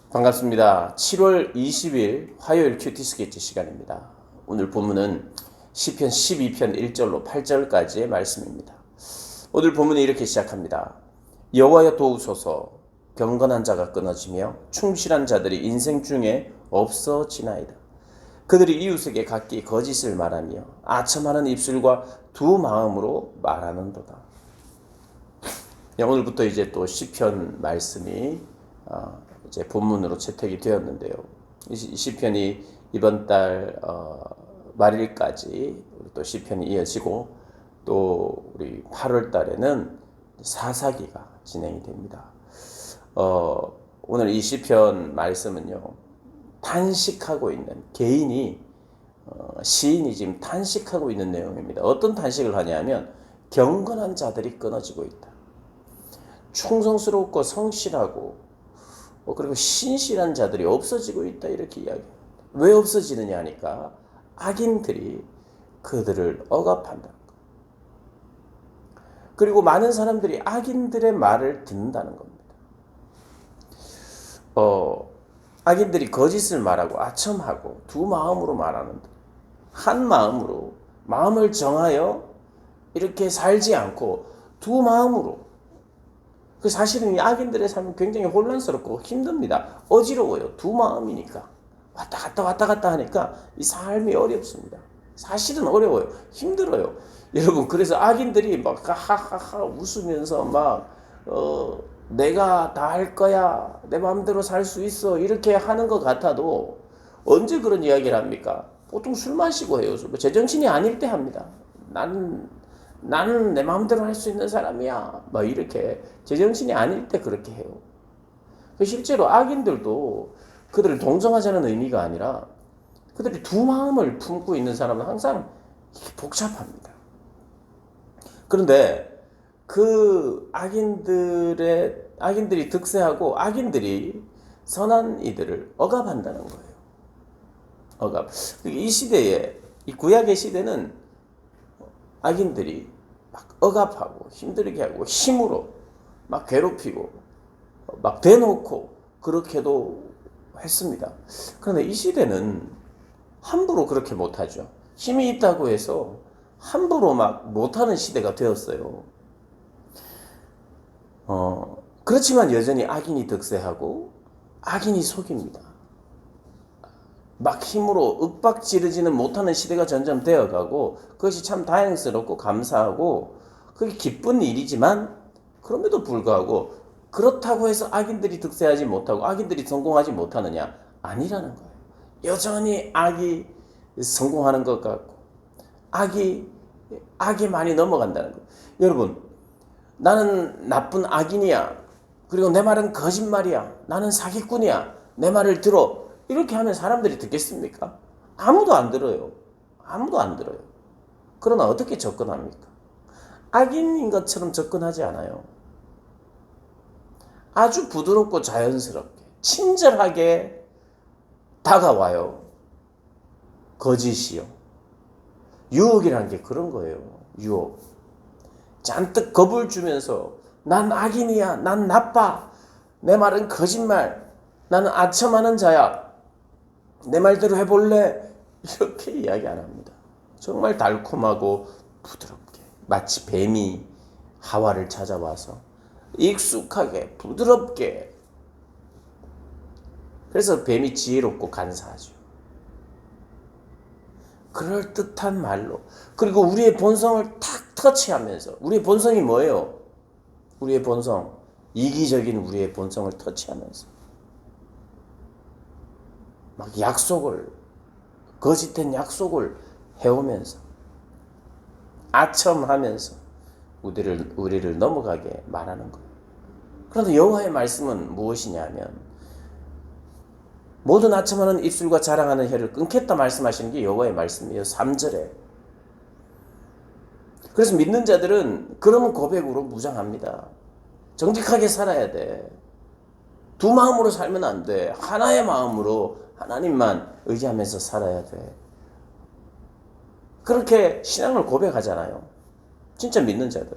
반갑습니다. 7월 20일 화요일 큐티 스케치 시간입니다. 오늘 본문은 시편 12편 1절로 8절까지의 말씀입니다. 오늘 본문이 이렇게 시작합니다. 여호와여 도우소서, 경건한 자가 끊어지며 충실한 자들이 인생 중에 없어지나이다. 그들이 이웃에게 각기 거짓을 말하며 아첨하는 입술과 두 마음으로 말하는도다. 오늘부터 이제 또 시편 말씀이 이제 본문으로 채택이 되었는데요. 이 시편이 이번 달 말일까지 또 시편이 이어지고 또 우리 8월 달에는 사사기가 진행이 됩니다. 오늘 이 시편 말씀은요, 탄식하고 있는 개인이 시인이 지금 탄식하고 있는 내용입니다. 어떤 탄식을 하냐면 경건한 자들이 끊어지고 있다. 충성스럽고 성실하고 그리고 신실한 자들이 없어지고 있다, 이렇게 이야기합니다. 왜 없어지느냐 하니까 악인들이 그들을 억압한다는 것. 그리고 많은 사람들이 악인들의 말을 듣는다는 겁니다. 악인들이 거짓을 말하고 아첨하고 두 마음으로 말하는데, 한 마음으로 마음을 정하여 이렇게 살지 않고 두 마음으로, 사실은 이 악인들의 삶은 굉장히 혼란스럽고 힘듭니다. 어지러워요. 두 마음이니까 왔다 갔다 하니까 이 삶이 어렵습니다. 사실은 어려워요. 힘들어요. 여러분, 그래서 악인들이 막 하하하 웃으면서 막 내가 다 할 거야, 내 마음대로 살 수 있어, 이렇게 하는 것 같아도 언제 그런 이야기를 합니까? 보통 술 마시고 해요. 제정신이 아닐 때 합니다. 나는 내 마음대로 할 수 있는 사람이야, 막 이렇게 제정신이 아닐 때 그렇게 해요. 실제로 악인들도 그들을 동정하자는 의미가 아니라 그들이 두 마음을 품고 있는 사람은 항상 복잡합니다. 그런데 그 악인들이 득세하고 악인들이 선한 이들을 억압한다는 거예요. 억압. 이 시대에, 이 구약의 시대는 악인들이 막 억압하고 힘들게 하고 힘으로 막 괴롭히고 막 대놓고 그렇게도 했습니다. 그런데 이 시대는 함부로 그렇게 못하죠. 힘이 있다고 해서 함부로 막 못하는 시대가 되었어요. 그렇지만 여전히 악인이 득세하고 악인이 속입니다. 막 힘으로 윽박지르지는 못하는 시대가 점점 되어가고, 그것이 참 다행스럽고 감사하고 그게 기쁜 일이지만, 그럼에도 불구하고 그렇다고 해서 악인들이 득세하지 못하고 악인들이 성공하지 못하느냐? 아니라는 거예요. 여전히 악이 성공하는 것 같고 악이 많이 넘어간다는 거예요. 여러분, 나는 나쁜 악인이야, 그리고 내 말은 거짓말이야, 나는 사기꾼이야, 내 말을 들어, 이렇게 하면 사람들이 듣겠습니까? 아무도 안 들어요. 아무도 안 들어요. 그러나 어떻게 접근합니까? 악인인 것처럼 접근하지 않아요. 아주 부드럽고 자연스럽게, 친절하게 다가와요. 거짓이요. 유혹이라는 게 그런 거예요. 유혹. 잔뜩 겁을 주면서 난 악인이야, 난 나빠, 내 말은 거짓말, 나는 아첨하는 자야, 내 말대로 해볼래? 이렇게 이야기 안 합니다. 정말 달콤하고 부드럽게, 마치 뱀이 하와를 찾아와서 익숙하게 부드럽게. 그래서 뱀이 지혜롭고 간사하죠. 그럴듯한 말로, 그리고 우리의 본성을 탁 터치하면서, 우리의 본성이 뭐예요? 우리의 본성, 이기적인 우리의 본성을 터치하면서 막 거짓된 약속을 해오면서 아첨하면서 우리를 넘어가게 말하는 거예요. 그런데 여호와의 말씀은 무엇이냐면, 모든 아첨하는 입술과 자랑하는 혀를 끊겠다 말씀하시는 게 여호와의 말씀이에요. 3절에. 그래서 믿는 자들은 그런 고백으로 무장합니다. 정직하게 살아야 돼. 두 마음으로 살면 안 돼. 하나의 마음으로 하나님만 의지하면서 살아야 돼. 그렇게 신앙을 고백하잖아요. 진짜 믿는 자들.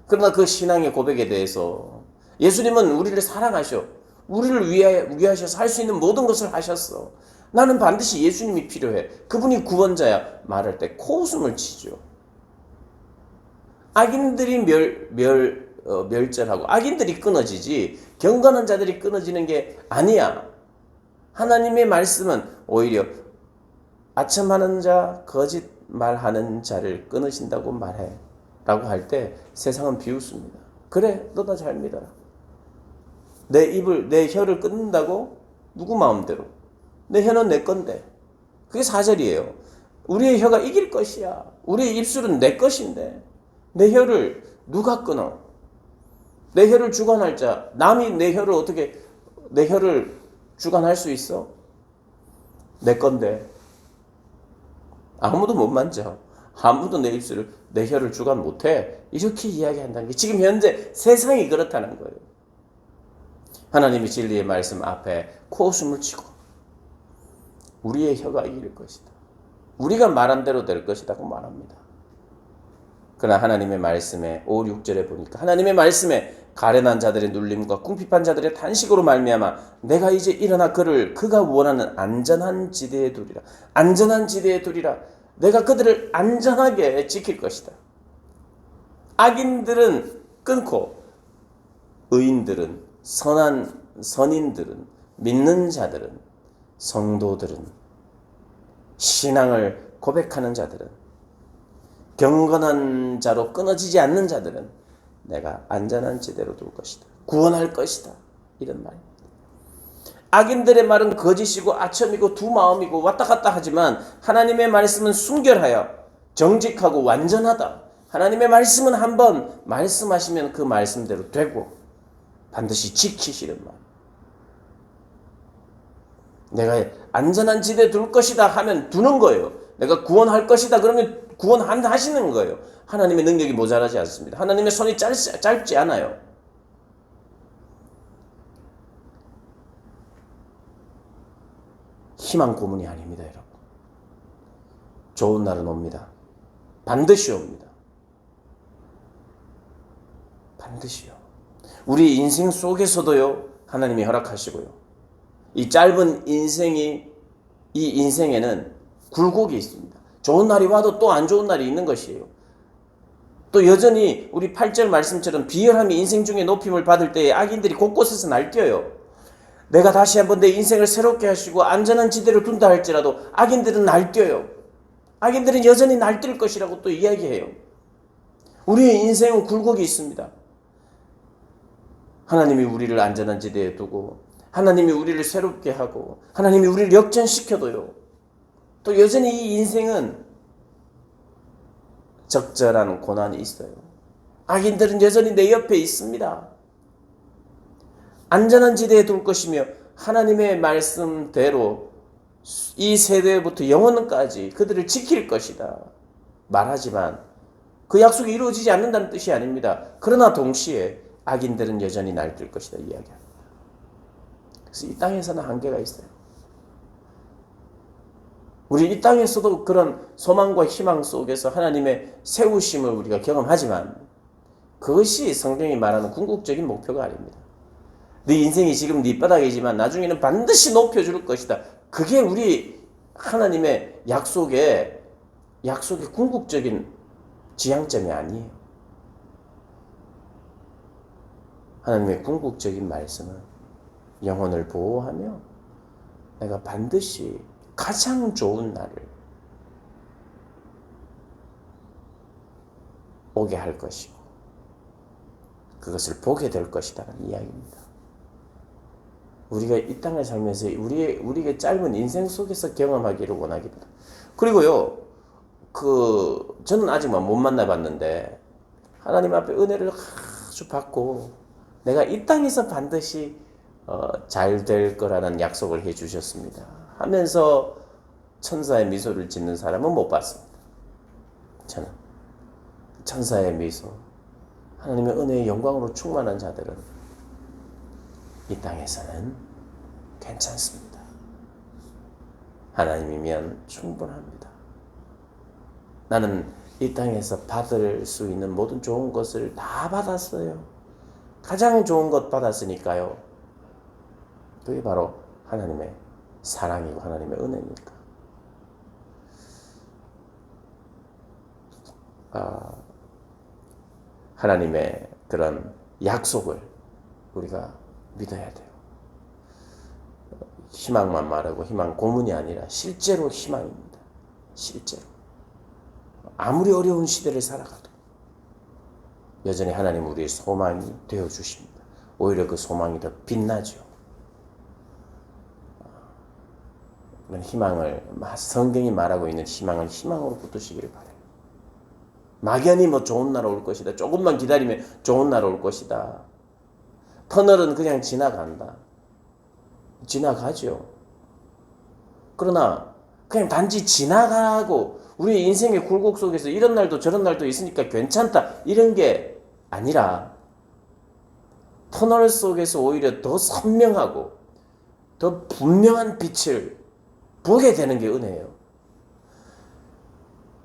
그러나 그 신앙의 고백에 대해서 예수님은 우리를 사랑하셔. 우리를 위하셔서 할 수 있는 모든 것을 하셨어. 나는 반드시 예수님이 필요해. 그분이 구원자야. 말할 때 코웃음을 치죠. 악인들이 멸절하고 악인들이 끊어지지 경건한 자들이 끊어지는 게 아니야. 하나님의 말씀은 오히려 아첨하는 자, 거짓말하는 자를 끊으신다고 말해 라고 할 때 세상은 비웃습니다. 그래, 너나 잘 믿어라. 내 혀를 끊는다고? 누구 마음대로? 내 혀는 내 건데. 그게 사절이에요. 우리의 혀가 이길 것이야. 우리의 입술은 내 것인데 내 혀를 누가 끊어? 내 혀를 주관할 자, 남이 내 혀를 주관할 수 있어? 내 건데. 아무도 못 만져. 아무도 내 혀를 주관 못해. 이렇게 이야기한다는 게 지금 현재 세상이 그렇다는 거예요. 하나님이 진리의 말씀 앞에 코웃음을 치고 우리의 혀가 이길 것이다. 우리가 말한 대로 될 것이라고 말합니다. 그러나 하나님의 말씀에 5, 6절에 보니까 하나님의 말씀에 가련한 자들의 눌림과 궁핍한 자들의 탄식으로 말미암아 내가 이제 일어나 그가 원하는 안전한 지대에 두리라. 안전한 지대에 두리라. 내가 그들을 안전하게 지킬 것이다. 악인들은 끊고 의인들은 선인들은 믿는 자들은 성도들은 신앙을 고백하는 자들은 경건한 자로 끊어지지 않는 자들은 내가 안전한 지대로 둘 것이다. 구원할 것이다. 이런 말입니다. 악인들의 말은 거짓이고 아첨이고 두 마음이고 왔다 갔다 하지만 하나님의 말씀은 순결하여 정직하고 완전하다. 하나님의 말씀은 한번 말씀하시면 그 말씀대로 되고 반드시 지키시는 말. 내가 안전한 지대에 둘 것이다 하면 두는 거예요. 내가 구원할 것이다 그러면 구원하시는 거예요. 하나님의 능력이 모자라지 않습니다. 하나님의 손이 짧지 않아요. 희망 고문이 아닙니다, 여러분. 좋은 날은 옵니다. 반드시 옵니다. 반드시요. 우리 인생 속에서도요, 하나님이 허락하시고요. 이 짧은 이 인생에는 굴곡이 있습니다. 좋은 날이 와도 또 안 좋은 날이 있는 것이에요. 또 여전히 우리 8절 말씀처럼 비열함이 인생 중에 높임을 받을 때에 악인들이 곳곳에서 날뛰어요. 내가 다시 한번 내 인생을 새롭게 하시고 안전한 지대로 둔다 할지라도 악인들은 날뛰어요. 악인들은 여전히 날뛸 것이라고 또 이야기해요. 우리의 인생은 굴곡이 있습니다. 하나님이 우리를 안전한 지대에 두고 하나님이 우리를 새롭게 하고 하나님이 우리를 역전시켜도요. 또 여전히 이 인생은 적절한 고난이 있어요. 악인들은 여전히 내 옆에 있습니다. 안전한 지대에 둘 것이며 하나님의 말씀대로 이 세대부터 영원까지 그들을 지킬 것이다 말하지만 그 약속이 이루어지지 않는다는 뜻이 아닙니다. 그러나 동시에 악인들은 여전히 날뛸 것이다 이야기합니다. 그래서 이 땅에서는 한계가 있어요. 우리 이 땅에서도 그런 소망과 희망 속에서 하나님의 세우심을 우리가 경험하지만 그것이 성경이 말하는 궁극적인 목표가 아닙니다. 네 인생이 지금 네 바닥이지만 나중에는 반드시 높여줄 것이다. 그게 우리 하나님의 약속의 궁극적인 지향점이 아니에요. 하나님의 궁극적인 말씀은 영혼을 보호하며 내가 반드시 가장 좋은 날을 오게 할 것이고 그것을 보게 될 것이라는 이야기입니다. 우리가 이 땅을 살면서 우리의 짧은 인생 속에서 경험하기를 원하기보다 그리고요 저는 아직 못 만나봤는데 하나님 앞에 은혜를 아주 받고 내가 이 땅에서 반드시 잘 될 거라는 약속을 해주셨습니다 하면서 천사의 미소를 짓는 사람은 못 봤습니다. 저는 천사의 미소 하나님의 은혜의 영광으로 충만한 자들은 이 땅에서는 괜찮습니다. 하나님이면 충분합니다. 나는 이 땅에서 받을 수 있는 모든 좋은 것을 다 받았어요. 가장 좋은 것 받았으니까요. 그게 바로 하나님의 사랑이고 하나님의 은혜니까. 하나님의 그런 약속을 우리가 믿어야 돼요. 희망만 말하고 희망 고문이 아니라 실제로 희망입니다. 실제로. 아무리 어려운 시대를 살아가도 여전히 하나님은 우리의 소망이 되어주십니다. 오히려 그 소망이 더 빛나죠. 희망을, 성경이 말하고 있는 희망을 희망으로 붙드시기를 바라요. 막연히 뭐 좋은 날 올 것이다. 조금만 기다리면 좋은 날 올 것이다. 터널은 그냥 지나간다. 지나가죠. 그러나 그냥 단지 지나가고 우리 인생의 굴곡 속에서 이런 날도 저런 날도 있으니까 괜찮다. 이런 게 아니라 터널 속에서 오히려 더 선명하고 더 분명한 빛을 보게 되는 게 은혜예요.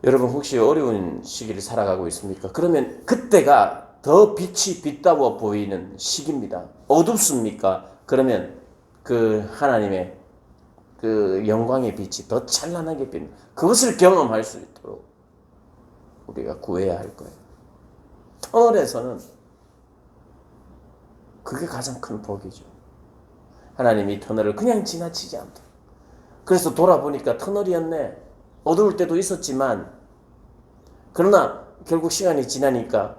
여러분 혹시 어려운 시기를 살아가고 있습니까? 그러면 그때가 더 빛이 빛다워 보이는 시기입니다. 어둡습니까? 그러면 그 하나님의 그 영광의 빛이 더 찬란하게 빛, 그것을 경험할 수 있도록 우리가 구해야 할 거예요. 터널에서는 그게 가장 큰 복이죠. 하나님이 터널을 그냥 지나치지 않다. 그래서 돌아보니까 터널이었네. 어두울 때도 있었지만 그러나 결국 시간이 지나니까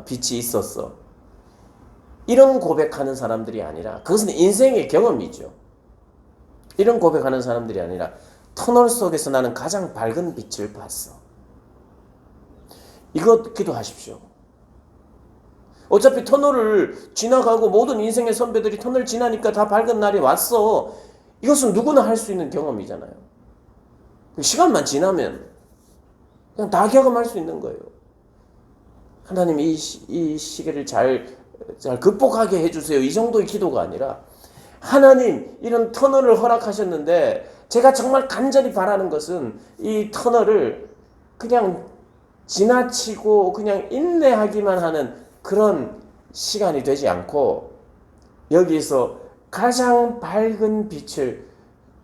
빛이 있었어. 이런 고백하는 사람들이 아니라 그것은 인생의 경험이죠. 이런 고백하는 사람들이 아니라 터널 속에서 나는 가장 밝은 빛을 봤어. 이거 기도하십시오. 어차피 터널을 지나가고 모든 인생의 선배들이 터널 지나니까 다 밝은 날이 왔어. 이것은 누구나 할 수 있는 경험이잖아요. 시간만 지나면 그냥 다 경험할 수 있는 거예요. 하나님이 이 시기를 잘 극복하게 해주세요. 이 정도의 기도가 아니라 하나님 이런 터널을 허락하셨는데 제가 정말 간절히 바라는 것은 이 터널을 그냥 지나치고 그냥 인내하기만 하는 그런 시간이 되지 않고 여기서 가장 밝은 빛을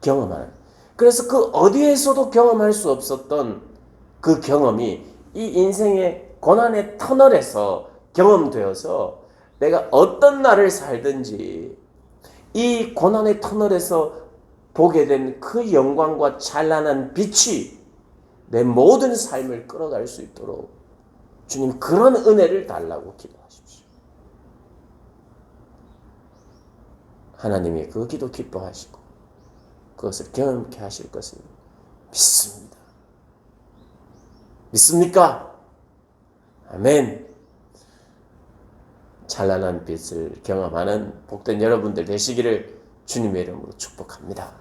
경험하는, 그래서 그 어디에서도 경험할 수 없었던 그 경험이 이 인생의 고난의 터널에서 경험되어서 내가 어떤 날을 살든지 이 고난의 터널에서 보게 된 그 영광과 찬란한 빛이 내 모든 삶을 끌어갈 수 있도록 주님 그런 은혜를 달라고 기도하십시오. 하나님이 그 기도 기뻐하시고 그것을 경험케 하실 것을 믿습니다. 믿습니까? 아멘. 찬란한 빛을 경험하는 복된 여러분들 되시기를 주님의 이름으로 축복합니다.